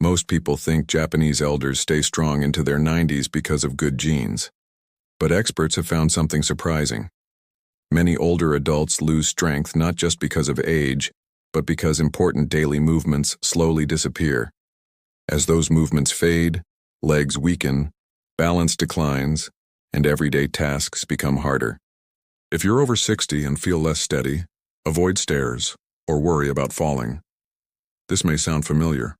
Most people think Japanese elders stay strong into their 90s because of good genes. But experts have found something surprising. Many older adults lose strength not just because of age, but because important daily movements slowly disappear. As those movements fade, legs weaken, balance declines, and everyday tasks become harder. If you're over 60 and feel less steady, avoid stairs or worry about falling. This may sound familiar.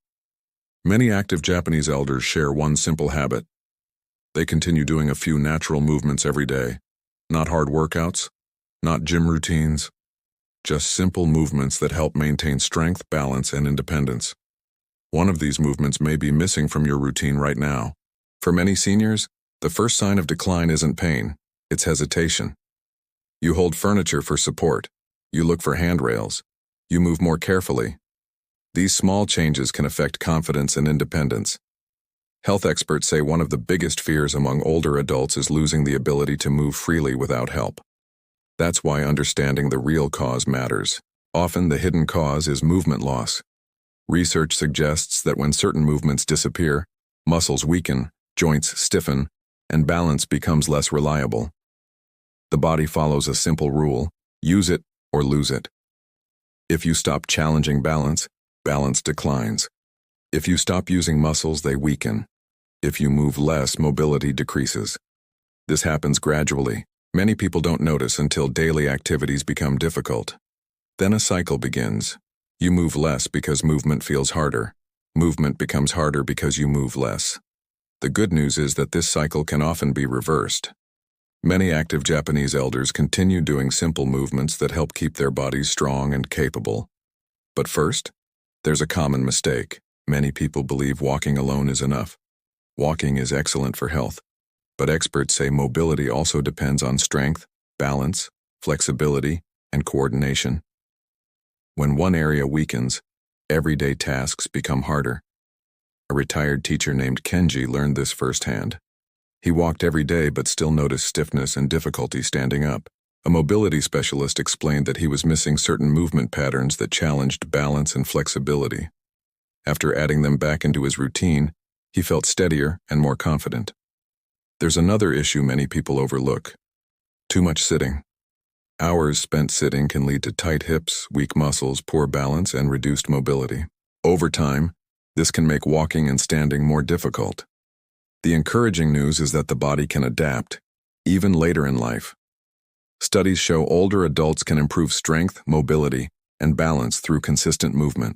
Many active Japanese elders share one simple habit. They continue doing a few natural movements every day. Not hard workouts, not gym routines, just simple movements that help maintain strength, balance, and independence. One of these movements may be missing from your routine right now. For many seniors, the first sign of decline isn't pain, it's hesitation. You hold furniture for support. You look for handrails. You move more carefully. These small changes can affect confidence and independence. Health experts say one of the biggest fears among older adults is losing the ability to move freely without help. That's why understanding the real cause matters. Often the hidden cause is movement loss. Research suggests that when certain movements disappear, muscles weaken, joints stiffen, and balance becomes less reliable. The body follows a simple rule: use it or lose it. If you stop challenging balance, balance declines. If you stop using muscles, they weaken. If you move less, mobility decreases. This happens gradually. Many people don't notice until daily activities become difficult. Then a cycle begins. You move less because movement feels harder. Movement becomes harder because you move less. The good news is that this cycle can often be reversed. Many active Japanese elders continue doing simple movements that help keep their bodies strong and capable. But first, there's a common mistake. Many people believe walking alone is enough. Walking is excellent for health, but experts say mobility also depends on strength, balance, flexibility, and coordination. When one area weakens, everyday tasks become harder. A retired teacher named Kenji learned this firsthand. He walked every day but still noticed stiffness and difficulty standing up. A mobility specialist explained that he was missing certain movement patterns that challenged balance and flexibility. After adding them back into his routine, he felt steadier and more confident. There's another issue many people overlook: too much sitting. Hours spent sitting can lead to tight hips, weak muscles, poor balance, and reduced mobility. Over time, this can make walking and standing more difficult. The encouraging news is that the body can adapt, even later in life. Studies show older adults can improve strength, mobility, and balance through consistent movement.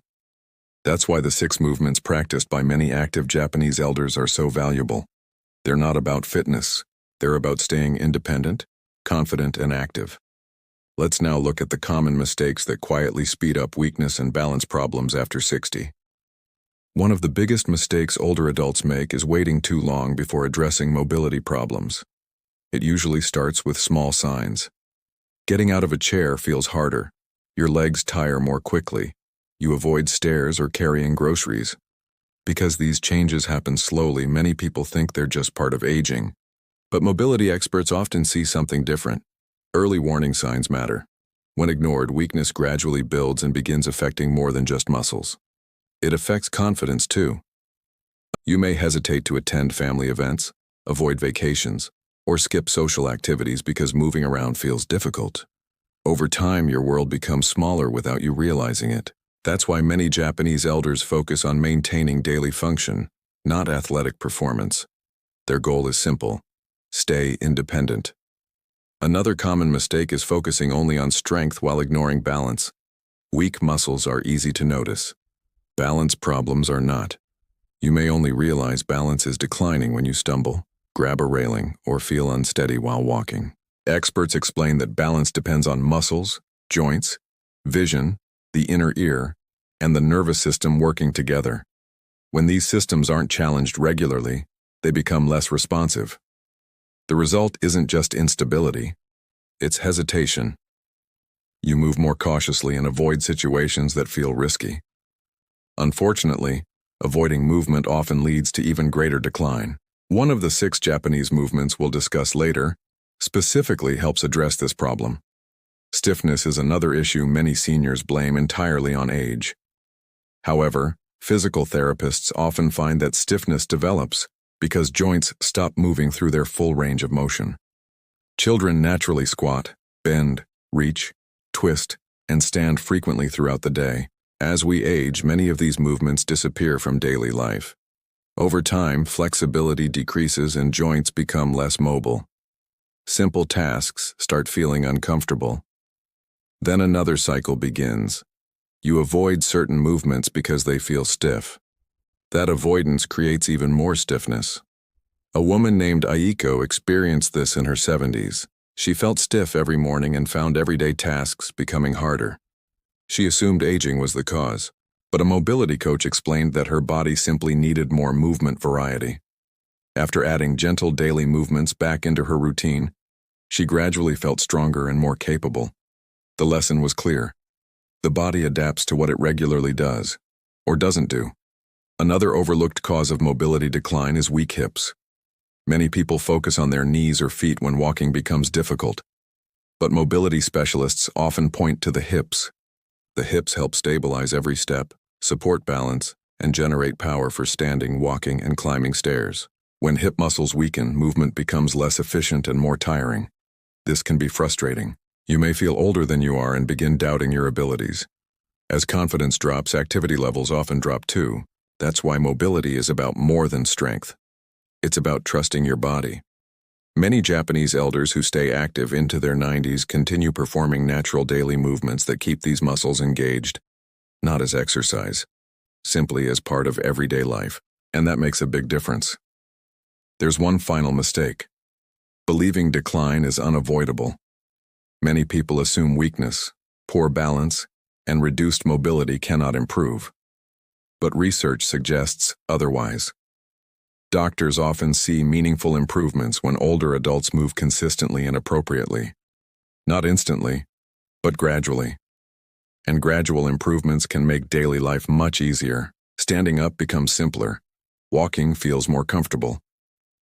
That's why the 6 movements practiced by many active Japanese elders are so valuable. They're not about fitness. They're about staying independent, confident, and active. Let's now look at the common mistakes that quietly speed up weakness and balance problems after 60. One of the biggest mistakes older adults make is waiting too long before addressing mobility problems. It usually starts with small signs. Getting out of a chair feels harder. Your legs tire more quickly. You avoid stairs or carrying groceries. Because these changes happen slowly, many people think they're just part of aging. But mobility experts often see something different. Early warning signs matter. When ignored, weakness gradually builds and begins affecting more than just muscles. It affects confidence too. You may hesitate to attend family events, avoid vacations, or skip social activities because moving around feels difficult. Over time, your world becomes smaller without you realizing it. That's why many Japanese elders focus on maintaining daily function, not athletic performance. Their goal is simple: stay independent. Another common mistake is focusing only on strength while ignoring balance. Weak muscles are easy to notice. Balance problems are not. You may only realize balance is declining when you stumble, grab a railing, or feel unsteady while walking. Experts explain that balance depends on muscles, joints, vision, the inner ear, and the nervous system working together. When these systems aren't challenged regularly, they become less responsive. The result isn't just instability, it's hesitation. You move more cautiously and avoid situations that feel risky. Unfortunately, avoiding movement often leads to even greater decline. One of the 6 Japanese movements we'll discuss later specifically helps address this problem. Stiffness is another issue many seniors blame entirely on age. However, Physical therapists often find that stiffness develops because joints stop moving through their full range of motion. Children naturally squat, bend, reach, twist, and stand frequently throughout the day. As we age, many of these movements disappear from daily life. Over time, flexibility decreases and joints become less mobile. Simple tasks start feeling uncomfortable. Then another cycle begins. You avoid certain movements because they feel stiff. That avoidance creates even more stiffness. A woman named Aiko experienced this in her 70s. She felt stiff every morning and found everyday tasks becoming harder. She assumed aging was the cause, but a mobility coach explained that her body simply needed more movement variety. After adding gentle daily movements back into her routine, she gradually felt stronger and more capable. The lesson was clear. The body adapts to what it regularly does, or doesn't do. Another overlooked cause of mobility decline is weak hips. Many people focus on their knees or feet when walking becomes difficult, but mobility specialists often point to the hips. The hips help stabilize every step, support balance, and generate power for standing, walking, and climbing stairs. When hip muscles weaken, movement becomes less efficient and more tiring. This can be frustrating. You may feel older than you are and begin doubting your abilities. As confidence drops, activity levels often drop too. That's why mobility is about more than strength. It's about trusting your body. Many Japanese elders who stay active into their 90s continue performing natural daily movements that keep these muscles engaged, not as exercise, simply as part of everyday life, and that makes a big difference. There's one final mistake. Believing decline is unavoidable. Many people assume weakness, poor balance, and reduced mobility cannot improve. But research suggests otherwise. Doctors often see meaningful improvements when older adults move consistently and appropriately. Not instantly, but gradually. And gradual improvements can make daily life much easier. Standing up becomes simpler. Walking feels more comfortable.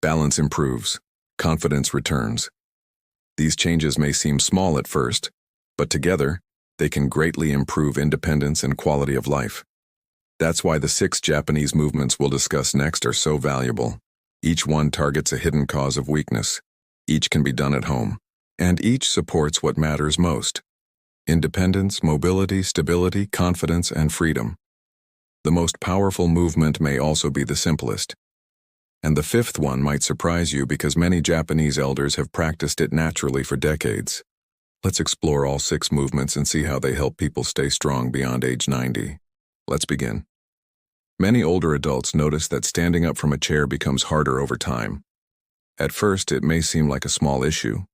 Balance improves. Confidence returns. These changes may seem small at first, but together, they can greatly improve independence and quality of life. That's why the 6 Japanese movements we'll discuss next are so valuable. Each one targets a hidden cause of weakness. Each can be done at home. And each supports what matters most: independence, mobility, stability, confidence, and freedom. The most powerful movement may also be the simplest. And the 5th one might surprise you because many Japanese elders have practiced it naturally for decades. Let's explore all 6 movements and see how they help people stay strong beyond age 90. Let's begin. Many older adults notice that standing up from a chair becomes harder over time. At first, it may seem like a small issue,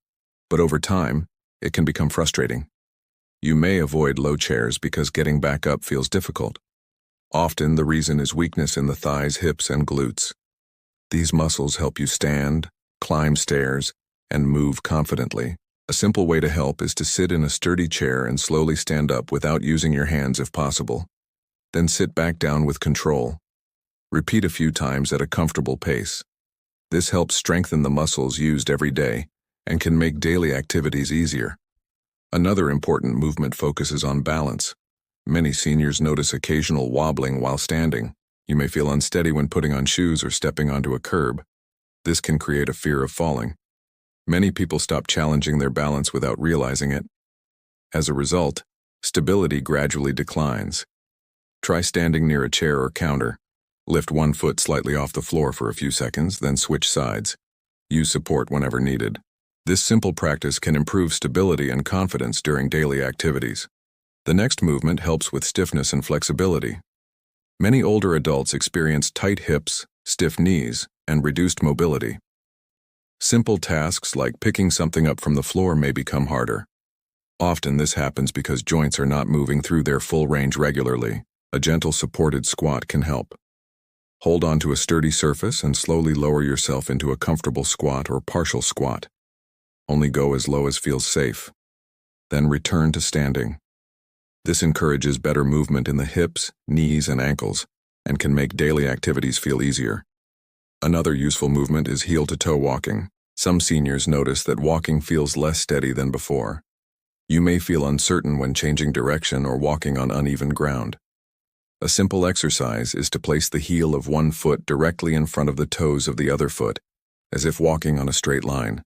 but over time, it can become frustrating. You may avoid low chairs because getting back up feels difficult. Often, the reason is weakness in the thighs, hips, and glutes. These muscles help you stand, climb stairs, and move confidently. A simple way to help is to sit in a sturdy chair and slowly stand up without using your hands if possible. Then sit back down with control. Repeat a few times at a comfortable pace. This helps strengthen the muscles used every day and can make daily activities easier. Another important movement focuses on balance. Many seniors notice occasional wobbling while standing. You may feel unsteady when putting on shoes or stepping onto a curb. This can create a fear of falling. Many people stop challenging their balance without realizing it. As a result, stability gradually declines. Try standing near a chair or counter. Lift one foot slightly off the floor for a few seconds, then switch sides. Use support whenever needed. This simple practice can improve stability and confidence during daily activities. The next movement helps with stiffness and flexibility. Many older adults experience tight hips, stiff knees, and reduced mobility. Simple tasks like picking something up from the floor may become harder. Often this happens because joints are not moving through their full range regularly. A gentle supported squat can help. Hold on to a sturdy surface and slowly lower yourself into a comfortable squat or partial squat. Only go as low as feels safe. Then return to standing. This encourages better movement in the hips, knees, and ankles, and can make daily activities feel easier. Another useful movement is heel-to-toe walking. Some seniors notice that walking feels less steady than before. You may feel uncertain when changing direction or walking on uneven ground. A simple exercise is to place the heel of one foot directly in front of the toes of the other foot, as if walking on a straight line.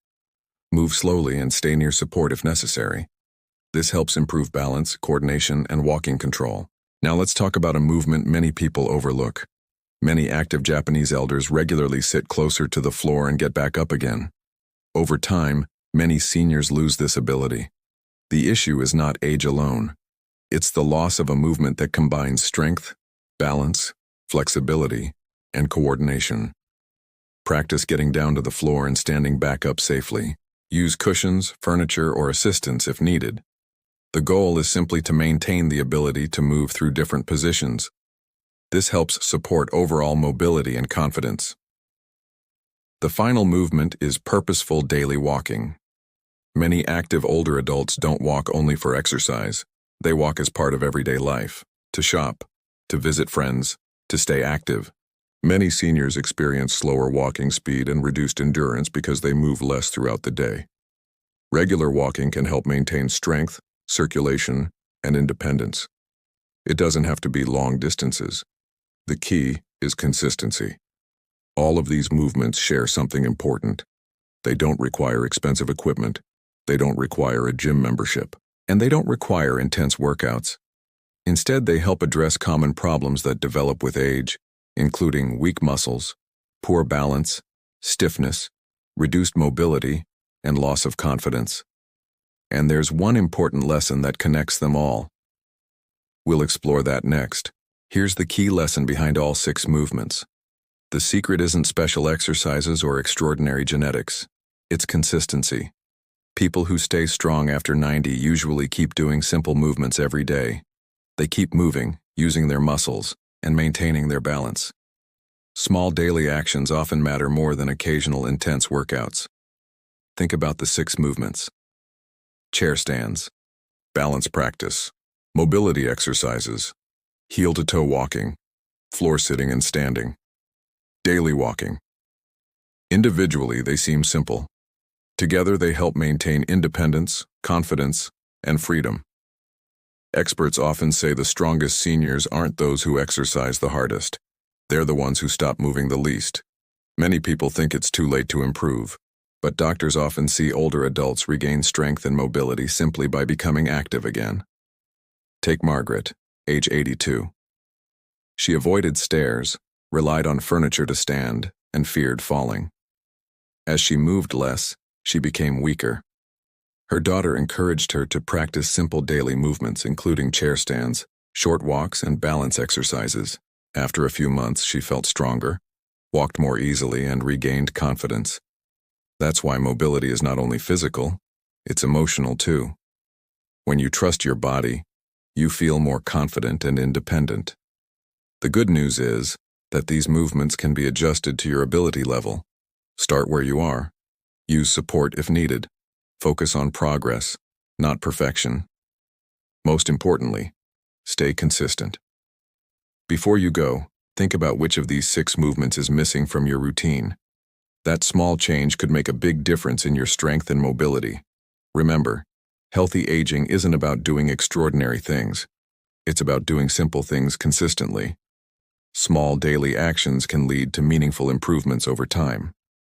Move slowly and stay near support if necessary. This helps improve balance, coordination, and walking control. Now let's talk about a movement many people overlook. Many active Japanese elders regularly sit closer to the floor and get back up again. Over time, many seniors lose this ability. The issue is not age alone. It's the loss of a movement that combines strength, balance, flexibility, and coordination. Practice getting down to the floor and standing back up safely. Use cushions, furniture, or assistance if needed. The goal is simply to maintain the ability to move through different positions. This helps support overall mobility and confidence. The final movement is purposeful daily walking. Many active older adults don't walk only for exercise. They walk as part of everyday life, to shop, to visit friends, to stay active. Many seniors experience slower walking speed and reduced endurance because they move less throughout the day. Regular walking can help maintain strength, circulation, and independence. It doesn't have to be long distances. The key is consistency. All of these movements share something important. They don't require expensive equipment. They don't require a gym membership. And they don't require intense workouts. Instead, they help address common problems that develop with age, including weak muscles, poor balance, stiffness, reduced mobility, and loss of confidence. And there's one important lesson that connects them all. We'll explore that next. Here's the key lesson behind all 6 movements. The secret isn't special exercises or extraordinary genetics. It's consistency. People who stay strong after 90 usually keep doing simple movements every day. They keep moving, using their muscles, and maintaining their balance. Small daily actions often matter more than occasional intense workouts. Think about the 6 movements. Chair stands, balance practice, mobility exercises, heel-to-toe walking, floor sitting and standing, daily walking. Individually, they seem simple. Together, they help maintain independence, confidence, and freedom. Experts often say the strongest seniors aren't those who exercise the hardest. They're the ones who stop moving the least. Many people think it's too late to improve, but doctors often see older adults regain strength and mobility simply by becoming active again. Take Margaret, age 82. She avoided stairs, relied on furniture to stand, and feared falling. As she moved less, she became weaker. Her daughter encouraged her to practice simple daily movements, including chair stands, short walks, and balance exercises. After a few months, she felt stronger, walked more easily, and regained confidence. That's why mobility is not only physical, it's emotional too. When you trust your body, you feel more confident and independent. The good news is that these movements can be adjusted to your ability level. Start where you are. Use support if needed. Focus on progress, not perfection. Most importantly, stay consistent. Before you go, think about which of these 6 movements is missing from your routine. That small change could make a big difference in your strength and mobility. Remember, healthy aging isn't about doing extraordinary things. It's about doing simple things consistently. Small daily actions can lead to meaningful improvements over time.